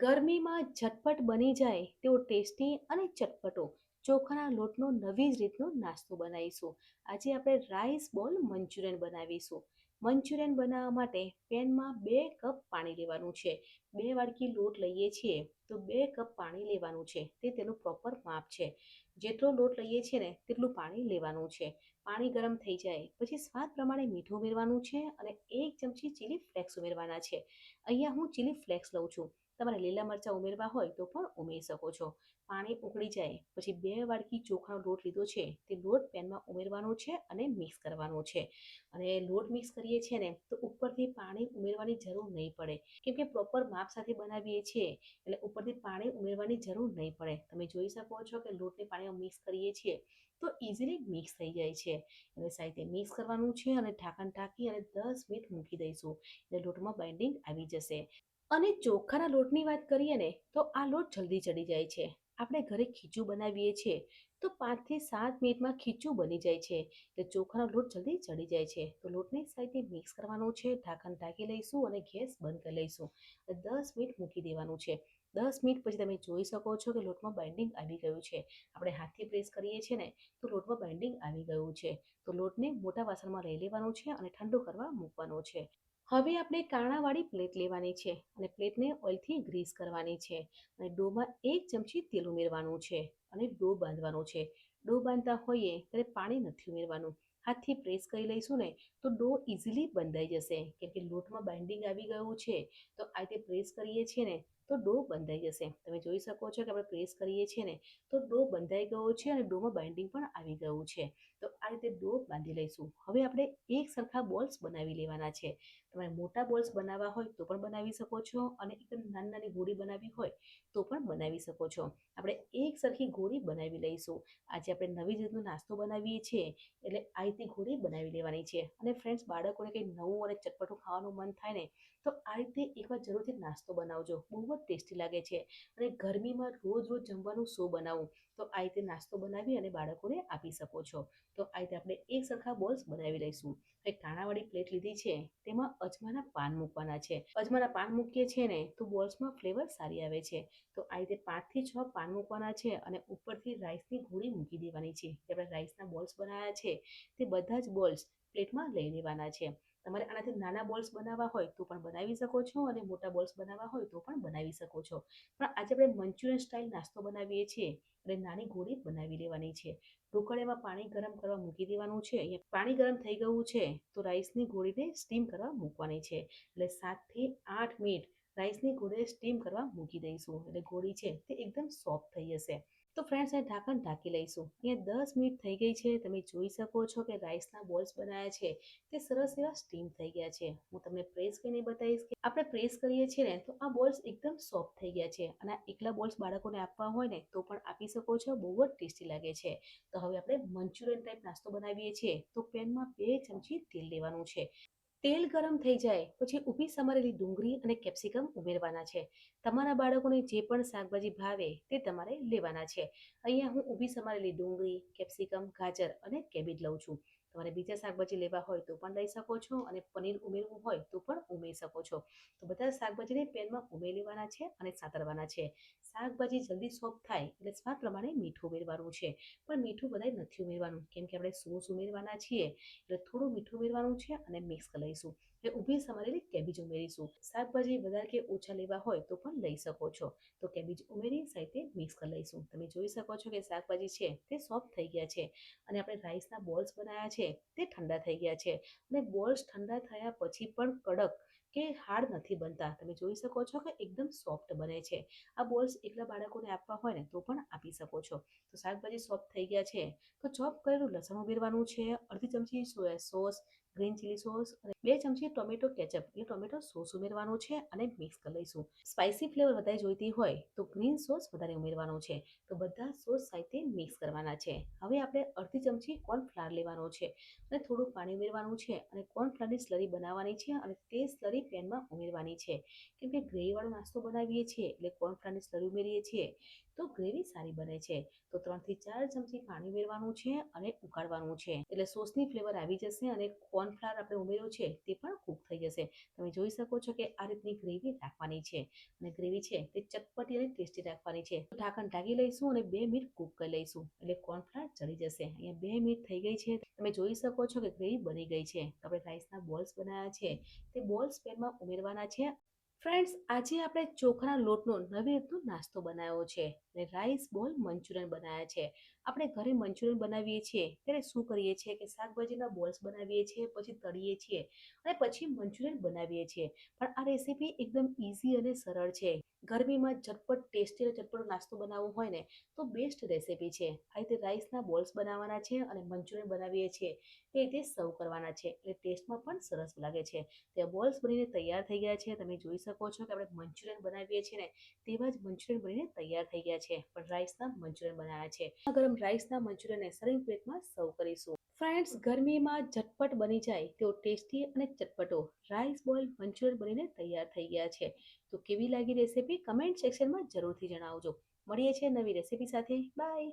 ગરમીમાં ઝટપટ બની જાય તેવો ટેસ્ટી અને ચટપટો ચોખાના લોટનો નવી જ રીતનો નાસ્તો બનાવીશું. આજે આપણે રાઈસ બોલ મંચુરિયન બનાવીશું. મંચુરિયન બનાવવા માટે પેનમાં 2 કપ પાણી લેવાનું છે. 2 વાડકી લોટ લઈએ છીએ તો 2 કપ પાણી લેવાનું છે. તે તેનું પ્રોપર માપ છે. જેટલો લોટ લઈએ છીએ ને તેટલું પાણી લેવાનું છે. પાણી ગરમ થઈ જાય પછી સ્વાદ પ્રમાણે મીઠું ઉમેરવાનું છે અને 1 ચમચી ચીલી ફ્લેક્સ ઉમેરવાના છે. અહીંયા હું ચીલી ફ્લેક્સ લઉં છું. તમારે લીલા મરચાં ઉમેરવા હોય તો પણ ઉમેરી શકો છો. પાણી ઉકળી જાય પછી 2 વાડકી ચોખાનો લોટ લીધો છે તે લોટ પેનમાં ઉમેરવાનો છે અને મિક્સ કરવાનો છે. અને લોટ મિક્સ કરીએ છીએ ને તો ઉપરથી પાણી ઉમેરવાની જરૂર નહીં પડે, કેમ કે પ્રોપર માપ સાથે બનાવીએ છીએ એટલે ઉપરથી પાણી ઉમેરવાની જરૂર નહીં પડે. તમે જોઈ શકો છો કે લોટને પાણીમાં મિક્સ કરીએ છીએ તો ઇઝીલી મિક્સ થઈ જાય છે. એટલે સાઈડે મિક્સ કરવાનું છે અને ઢાંકણ ઢાંકી અને 10 મિનિટ મૂકી દઈશું એટલે લોટમાં બાઇન્ડિંગ આવી જશે. અને ચોખાના લોટની વાત કરીએ ને તો આ લોટ જલ્દી ચડી જાય છે. આપણે ઘરે ખીચું બનાવીએ છીએ તો 5 થી 7 મિનિટમાં ખીચું બની જાય છે. એટલે ચોખાનો લોટ જલ્દી ચડી જાય છે. તો લોટને સાઈડે મિક્સ કરવાનો છે, ઢાંકણ ઢાંકી લઈશું અને ગેસ બંધ કરી લઈશું. 10 મિનિટ મૂકી દેવાનું છે. 10 મિનિટ પછી તમે જોઈ શકો છો કે લોટમાં બાઇન્ડિંગ આવી ગયું છે. આપણે હાથથી પ્રેસ કરીએ છીએ ને તો લોટમાં બાઇન્ડિંગ આવી ગયું છે. તો લોટને મોટા વાસણમાં લઈ લેવાનું છે અને ઠંડુ કરવા મૂકવાનો છે. હવે આપણે કાણાવાળી પ્લેટ લેવાની છે અને પ્લેટને ઓઇલથી ગ્રીસ કરવાની છે અને ડોમાં 1 ચમચી તેલ ઉમેરવાનું છે અને ડો બાંધવાનો છે. ડો બાંધતા હોઈએ ત્યારે પાણી નથી ઉમેરવાનું. હાથથી પ્રેસ કરી લઈશું ને તો ડો ઇઝીલી બંધાઈ જશે, કેમ કે લોટમાં બાઇન્ડિંગ આવી ગયું છે. તો આ રીતે પ્રેસ કરીએ છીએ ને તો ડો બંધાઈ જશે. તમે જોઈ શકો છો કે આપણે પ્રેસ કરીએ છીએ ને તો ડો બંધાઈ ગયો છે અને ડોમાં બાઇન્ડિંગ પણ આવી ગયું છે. તો આ રીતે ડો બાંધી લઈશું. હવે આપણે એક સરખા બોલ્સ બનાવી લેવાના છે. તમારે મોટા બોલ્સ બનાવવા હોય તો પણ બનાવી શકો છો અને એકદમ નાની નાની ગોળી બનાવી હોય તો પણ બનાવી શકો છો. આપણે એક સરખી ગોળી બનાવી લઈશું. આજે આપણે નવી જ રીતનો નાસ્તો બનાવીએ છીએ એટલે આ રીતે ગોળી બનાવી લેવાની છે. અને ફ્રેન્ડ્સ, બાળકોને કંઈ નવું અને ચટપટું ખાવાનું મન થાય ને તો આ રીતે એકવાર જરૂરથી નાસ્તો બનાવજો. બહુ જ ટેસ્ટી લાગે છે. અને ગરમીમાં રોજ રોજ જમવાનું શું બનાવવું, તો આ રીતે નાસ્તો બનાવી અને બાળકોને આપી શકો છો. તો આ રીતે આપણે એક સરખા બોલ્સ બનાવી લઈશું. એક કાણાવાળી પ્લેટ લીધી છે, તેમાં અજમાના પાન મૂકવાના છે. અજમાના પાન મૂકીએ છીએ ને તો બોલ્સમાં ફ્લેવર સારી આવે છે. તો આ રીતે 5 થી 6 પાન મૂકવાના છે અને ઉપરથી રાઈસની ગોળી મૂકી દેવાની છે. જે આપણે રાઈસના બોલ્સ બનાવ્યા છે તે બધા જ બોલ્સ પ્લેટમાં લઈ લેવાના છે. તમારે આનાથી નાના બોલ્સ બનાવવા હોય તો પણ બનાવી શકો છો અને મોટા બોલ્સ બનાવવા હોય તો પણ બનાવી શકો છો. પણ આજે આપણે મંચુરિયન સ્ટાઇલ નાસ્તો બનાવીએ છીએ એટલે નાની ગોળી બનાવી લેવાની છે. ઢોકળિયામાં પાણી ગરમ કરવા મૂકી દેવાનું છે. અહીંયા પાણી ગરમ થઈ ગયું છે તો રાઈસની ગોળીને સ્ટીમ કરવા મૂકવાની છે. એટલે 7 થી 8 મિનિટ રાઈસની ગોળીને સ્ટીમ કરવા મૂકી દઈશું એટલે ગોળી છે તે એકદમ સોફ્ટ થઈ જશે. તો ફ્રેન્ડ્સ, અહીં ઢાંકણ ઢાંકી લઈશું. અહીંયા 10 મિનિટ થઈ ગઈ છે. તમે જોઈ શકો છો કે રાઈસના બોલ્સ બનાવ્યા છે તે સરસ એવા સ્ટીમ થઈ ગયા છે. હું તમને પ્રેસ કરીને બતાવીશ કે આપણે પ્રેસ કરીએ છીએ ને તો આ બોલ્સ એકદમ સોફ્ટ થઈ ગયા છે. અને એકલા બોલ્સ બાળકોને આપવા હોય ને તો પણ આપી શકો છો. બહુ જ ટેસ્ટી લાગે છે. તો હવે આપણે મંચુરિયન ટાઈપ નાસ્તો બનાવીએ છીએ. તો પેનમાં 2 ચમચી તેલ લેવાનું છે. તેલ ગરમ થઈ જાય પછી ઊભી સમારેલી ડુંગળી અને કેપ્સિકમ ઉમેરવાના છે. તમારા બાળકોને જે પણ શાકભાજી ભાવે તે તમારે લેવાના છે. અહીંયા હું ઊભી સમારેલી ડુંગળી, કેપ્સિકમ, ગાજર અને કેબેજ લઉં છું. તમારે બીજા શાકભાજી લેવા હોય તો પણ લઈ શકો છો અને પનીર ઉમેરવું હોય તો પણ ઉમેરી શકો છો. તો બધા શાકભાજીને પેનમાં ઉમેરી લેવાના છે અને સાતરવાના છે. શાકભાજી જલ્દી સોફ્ટ થાય એટલે સ્વાદ પ્રમાણે મીઠું ઉમેરવાનું છે. પણ મીઠું બધાય નથી ઉમેરવાનું, કેમ કે આપણે સોસ ઉમેરવાના છીએ એટલે થોડું મીઠું ઉમેરવાનું છે અને મિક્સ કરી લઈશું. એટલે ઊભી સમારેલી કેબેજ ઉમેરીશું. શાકભાજી વધારે કે ઓછા લેવા હોય તો પણ લઈ શકો છો. તો કેબેજ ઉમેરી સાથે મિક્સ કરી લઈશું. તમે જોઈ શકો છો કે શાકભાજી છે તે સોફ્ટ થઈ ગયા છે અને આપણે રાઈસના બોલ્સ બનાવ્યા છે તે ઠંડા થઈ ગયા છે. અને બોલ્સ ઠંડા થયા પછી પણ કડક કે હાર્ડ નથી બનતા. તમે જોઈ શકો છો કે એકદમ સોફ્ટ બને છે. આ બોલ્સ એકલા બાળકોને આપવા હોય ને તો પણ આપી શકો છો. તો શાકભાજી સોફ્ટ થઈ ગયા છે તો ચોપ કરેલું લસણ ઉમેરવાનું છે. અડધી ચમચી soya sauce, green chilli sauce અને 2 ચમચી ટોમેટો કેચઅપ એટલે ટોમેટો સોસ ઉમેરવાનો છે અને મિક્સ કરી લઈશું. સ્પાઇસી ફ્લેવર વધારે જોઈતી હોય તો ગ્રીન સોસ વધારે ઉમેરવાનો છે. તો બધા સોસ સાથે મિક્સ કરવાના છે. હવે આપણે અડધી ચમચી કોર્નફ્લાવર લેવાનો છે અને થોડું પાણી ઉમેરવાનું છે અને કોર્નફ્લાવરની સ્લરી બનાવવાની છે અને તે સ્લરી પેનમાં ઉમેરવાની છે. કેમ કે ગ્રેવીવાળો નાસ્તો બનાવીએ છીએ એટલે કોર્નફ્લાવરની સ્લરી ઉમેરીએ છીએ તો ગ્રેવી સારી બને છે. તો 3 થી 4 ચમચી પાણી ઉમેરવાનું છે અને ઉકાળવાનું છે એટલે સોસની ફ્લેવર આવી જશે અને કોર્નફ્લાવર આપણે ઉમેર્યું છે તે પણ કૂક થઈ જશે. તમે જોઈ શકો છો કે આ રીતની ગ્રેવી રાખવાની છે અને ગ્રેવી છે તે ચટપટી અને ટેસ્ટી રાખવાની છે. ઢાંકણ ઢાંકી લઈશું અને 2 મિનિટ કૂક કરી લઈશું એટલે કોર્નફ્લાવર ચડી જશે. અહીંયા 2 મિનિટ થઈ ગઈ છે. તમે જોઈ શકો છો કે ગ્રેવી બની ગઈ છે. આપણે રાઈસના બોલ્સ બનાવ્યા છે તે બોલ્સ પેનમાં ઉમેરવાના છે. ફ્રેન્ડ્સ, આજે આપણે ચોખાના લોટનો નવી રીતનો નાસ્તો બનાવ્યો છે અને રાઈસ બોલ મંચુરિયન બનાવ્યા છે. આપણે ઘરે મંચુરિયન બનાવીએ છીએ ત્યારે શું કરીએ છીએ કે શાકભાજીના બોલ્સ બનાવીએ છીએ, પછી તળીએ છીએ અને પછી મંચુરિયન બનાવીએ છીએ. પણ આ રેસીપી એકદમ ઇઝી અને સરળ છે. ગરમીમાં ઝટપટ ટેસ્ટી અને ચટપટો નાસ્તો બનાવવો હોય ને તો બેસ્ટ રેસીપી છે. આ રીતે રાઈસના બોલ્સ બનાવવાના છે અને મંચુરિયન બનાવીએ છીએ તે રીતે સર્વ કરવાના છે એટલે ટેસ્ટમાં પણ સરસ લાગે છે. તે બોલ્સ બનીને તૈયાર થઈ ગયા છે. તમે જોઈ શકો છો કે આપણે મંચુરિયન બનાવીએ છીએ ને તેવા જ મંચુરિયન બનીને તૈયાર થઈ ગયા છે, પણ રાઈસના મંચુરિયન બનાવ્યા છે. ગરમ રાઈસના મંચુરિયનને સર્વિંગ પ્લેટમાં સર્વ કરીશું. ફ્રેન્ડ્સ, ગરમીમાં ઝટપટ બની જાય તેવો ટેસ્ટી અને ચટપટો રાઈસ બોલ મંચુરિયન બનીને તૈયાર થઈ ગયા છે. તો કેવી લાગી રેસીપી કમેન્ટ સેક્શનમાં જરૂરથી જણાવજો. મળીએ છીએ નવી રેસીપી સાથે. બાય.